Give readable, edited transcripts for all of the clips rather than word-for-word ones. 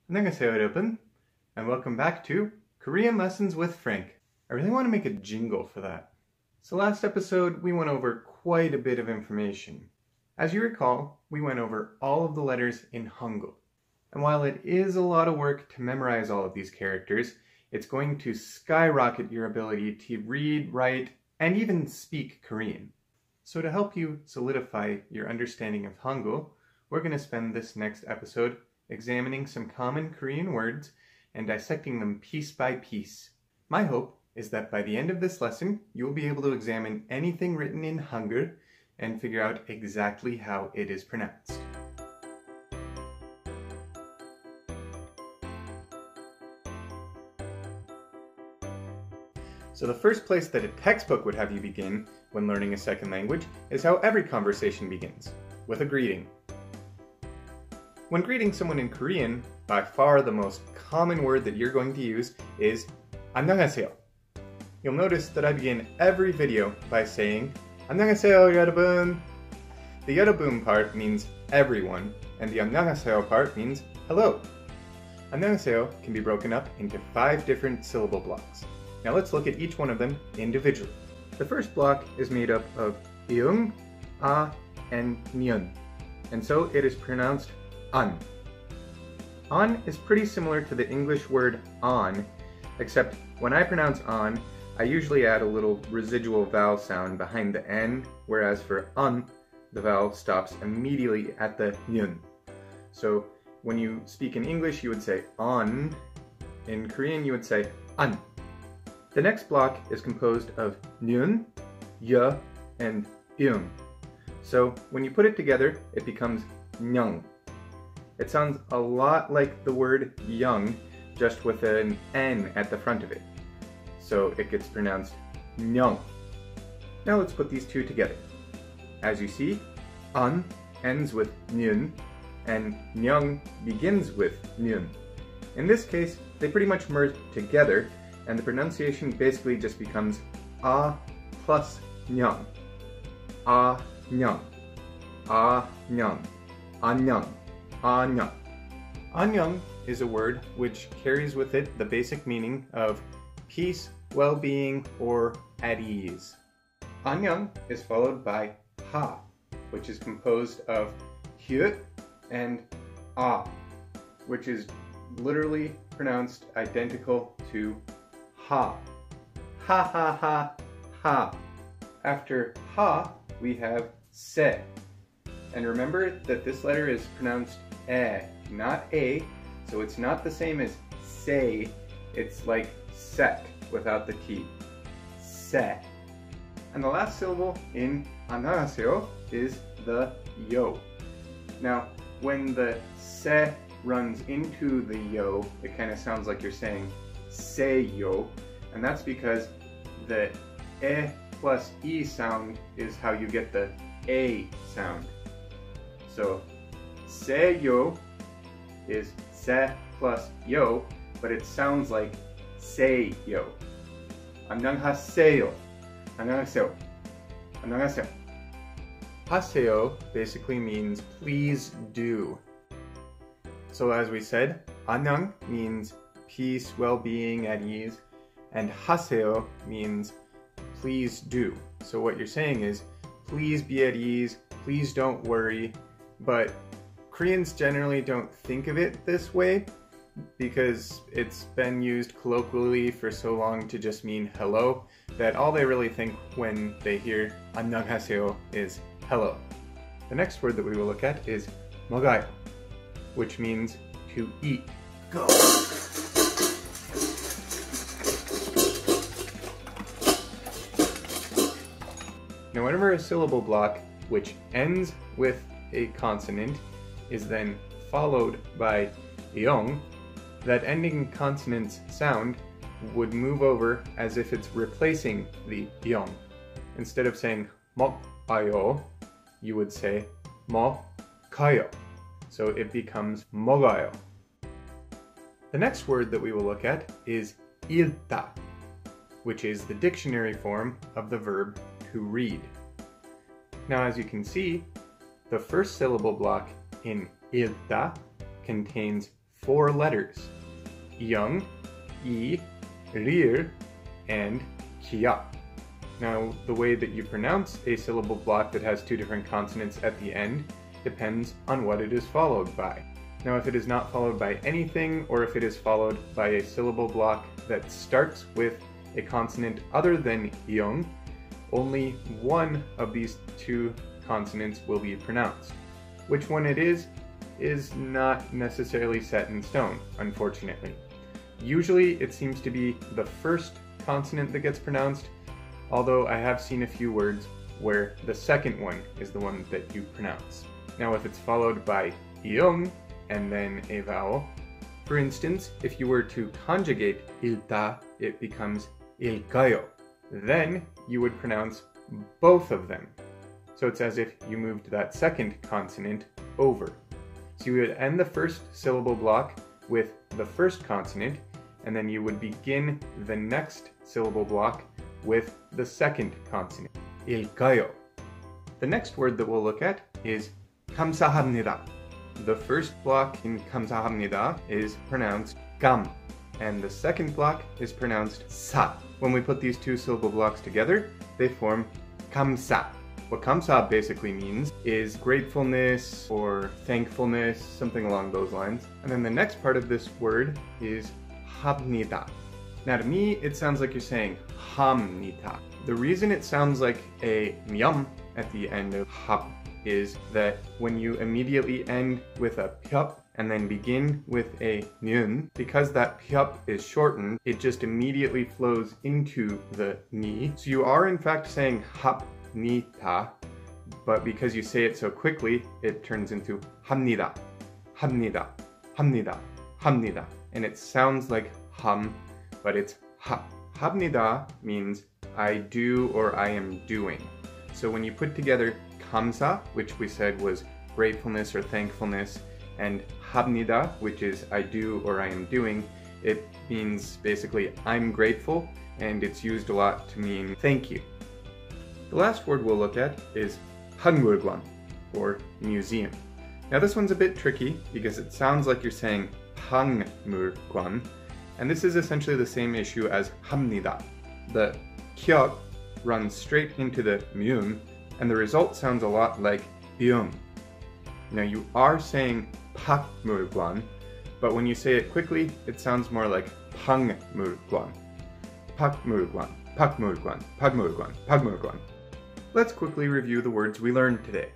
안녕하세요, 여러분, and welcome back to Korean Lessons with Frank. I really want to make a jingle for that. So last episode, we went over quite a bit of information. As you recall, we went over all of the letters in Hangul. And while it is a lot of work to memorize all of these characters, it's going to skyrocket your ability to read, write, and even speak Korean. So to help you solidify your understanding of Hangul, we're going to spend this next episode examining some common Korean words and dissecting them piece by piece. My hope is that by the end of this lesson, you'll be able to examine anything written in Hangul and figure out exactly how it is pronounced. So the first place that a textbook would have you begin when learning a second language is how every conversation begins, with a greeting. When greeting someone in Korean, by far the most common word that you're going to use is 안녕하세요. You'll notice that I begin every video by saying 안녕하세요, 여러분. The 여러분 part means everyone, and the 안녕하세요 part means hello. 안녕하세요 can be broken up into 5 different syllable blocks. Now let's look at each one of them individually. The first block is made up of iung, a, and nyun, and so it is pronounced an. An is pretty similar to the English word on, except when I pronounce on, I usually add a little residual vowel sound behind the N, whereas for un, the vowel stops immediately at the nyun. So when you speak in English, you would say on. In Korean, you would say an. The next block is composed of nyun, ye, and iung. So when you put it together, it becomes nyung. It sounds a lot like the word young, just with an N at the front of it. So it gets pronounced nyung. Now let's put these two together. As you see, an ends with nyun, and nyung begins with nyun. In this case, they pretty much merge together, and the pronunciation basically just becomes a plus nyung. A nyung. A nyung. Anyang. Anyang. Anyang is a word which carries with it the basic meaning of peace, well-being, or at ease. Anyang is followed by ha, which is composed of hyut and a, which is literally pronounced identical to ha. Ha ha ha ha. After ha, we have se. And remember that this letter is pronounced eh, not a, so it's not the same as say, it's like set without the T. Se. And the last syllable in 안녕하세요 is the yo. Now, when the se runs into the yo, it kind of sounds like you're saying say yo, and that's because the e plus e sound is how you get the a sound. So, seyo is se plus yo, but it sounds like say yo. 안녕하세요. 안녕하세요. 안녕하세요. 하세요 basically means please do. So as we said, 안녕 means peace, well-being, at ease, and 하세요 means please do. So what you're saying is, please be at ease, please don't worry, but Koreans generally don't think of it this way because it's been used colloquially for so long to just mean hello that all they really think when they hear 안녕하세요 is hello. The next word that we will look at is 먹어요, which means to eat. Go! Now whenever a syllable block which ends with a consonant is then followed by iong, that ending consonant's sound would move over as if it's replacing the iong. Instead of saying 먹어요, you would say 먹어요. So it becomes 먹어요. The next word that we will look at is 읽다, which is the dictionary form of the verb to read. Now as you can see, the first syllable block in 읽다 contains 4 letters: young, I, rir, and kia. Now, the way that you pronounce a syllable block that has 2 different consonants at the end depends on what it is followed by. Now, if it is not followed by anything, or if it is followed by a syllable block that starts with a consonant other than young, only one of these 2 consonants will be pronounced. Which one it is not necessarily set in stone, unfortunately. Usually it seems to be the first consonant that gets pronounced, although I have seen a few words where the second one is the one that you pronounce. Now, if it's followed by young and then a vowel, for instance, if you were to conjugate ilta, it becomes ilkayo. Then you would pronounce both of them. So it's as if you moved that second consonant over. So you would end the first syllable block with the first consonant, and then you would begin the next syllable block with the second consonant, ilkayo. The next word that we'll look at is 감사합니다. The first block in 감사합니다 is pronounced 감, and the second block is pronounced 사. When we put these 2 syllable blocks together, they form 감사. What 감사 basically means is gratefulness or thankfulness, something along those lines. And then the next part of this word is 합니다. Now to me, it sounds like you're saying 합니다. The reason it sounds like a yum at the end of hab is that when you immediately end with a pyup and then begin with a nyun, because that pyup is shortened, it just immediately flows into the ni. So you are in fact saying 합니다, but because you say it so quickly, it turns into 합니다, 합니다, 합니다, 합니다. And it sounds like ham, but it's ha. 합니다 means I do or I am doing. So when you put together 감사, which we said was gratefulness or thankfulness, and 합니다, which is I do or I am doing, it means basically I'm grateful, and it's used a lot to mean thank you. The last word we'll look at is 박물관, or museum. Now this one's a bit tricky because it sounds like you're saying 박물관, and this is essentially the same issue as 합니다. The kiok runs straight into the myum, and the result sounds a lot like byum. Now you are saying 박물관, but when you say it quickly, it sounds more like 박물관. 박물관, 박물관, 박물관, 박물관. Let's quickly review the words we learned today.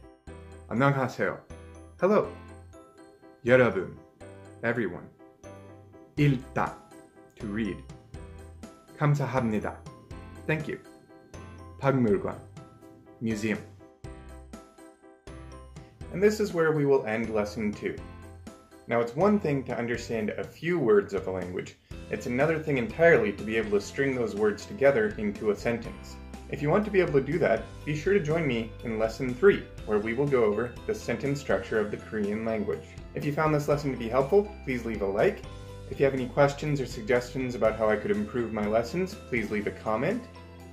안녕하세요. Hello. 여러분. Everyone. 읽다. To read. 감사합니다. Thank you. 박물관. Museum. And this is where we will end lesson 2. Now it's one thing to understand a few words of a language. It's another thing entirely to be able to string those words together into a sentence. If you want to be able to do that, be sure to join me in lesson 3, where we will go over the sentence structure of the Korean language. If you found this lesson to be helpful, please leave a like. If you have any questions or suggestions about how I could improve my lessons, please leave a comment.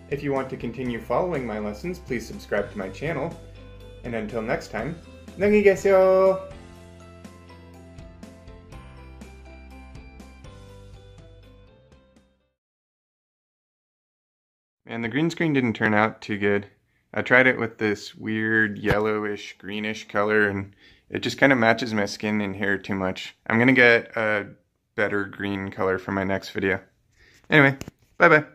If you want to continue following my lessons, please subscribe to my channel. And until next time, 안녕히 계세요! And the green screen didn't turn out too good. I tried it with this weird yellowish, greenish color, and it just kind of matches my skin and hair too much. I'm gonna get a better green color for my next video. Anyway, bye-bye.